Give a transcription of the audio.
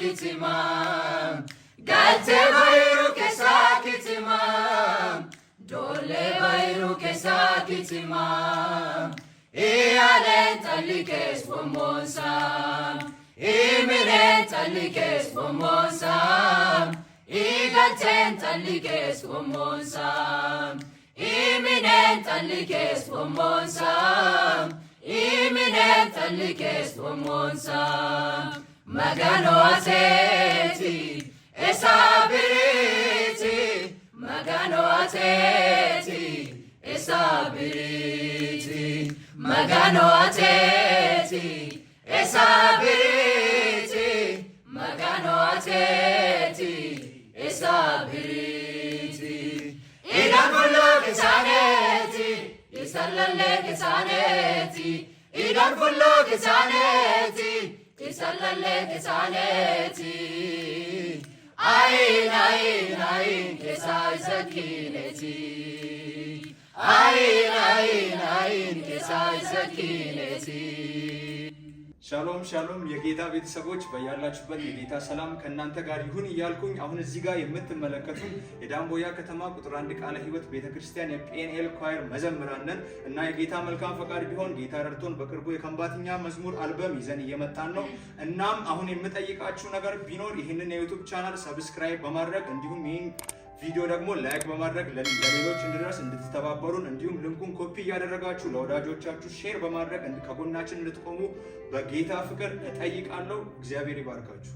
kitimam galte bayru kesa kitimam dole bayru kesa kitimam alen talikes bomonsam iminen talikes bomonsam igalten talikes bomonsam iminen talikes bomonsam iminen talikes bomonsam magano ateti esabiriti magano ateti esabiriti magano ateti esabiriti magano ateti esabiriti idan kullu kisaneti isallalle kisaneti idan kullu kisaneti isallalle kisaneti ayin ayin ayin kesay sakineti ayin ayin ayin kesay sakineti ሻሎም ሻሎም የጌታ ቤተሰቦች በያላችሁበት የጌታ ሰላም ከእናንተ ጋር ይሁን እያልኩኝ አሁን እዚህ ጋር የምትመለከቱ የዳንቦያ ከተማ ቁጥር 1 ቃለ ሕይወት ቤተክርስቲያን የፒኤንኤል ኳየር መዘምራን ነን እና የጌታ መልካም ፈቃድ ቢሆን ጌታ ረድቶን በቅርቡ የከንባትኛ መዝሙር አልበም ይዘን እየመጣን ነው። እናም አሁን የምጠይቃችሁ ነገር ቢኖር ይህንን የዩቲዩብ ቻናል ሰብስክራይብ በማድረግ እንዲሁም ይህን ቪዲዮ ደግሞ ላይክ በማድረግ ለሌሎች እንዲደርስ እንድትተባበሩን እንዲሁም ሊንኩን ኮፒ እያደረጋችሁ ለወዳጆቻችሁ ሼር በማድረግ ከጎናችን እንድትቆሙ በጌታ ፍቅር እጠይቃለሁ። እግዚአብሔር ይባርካችሁ።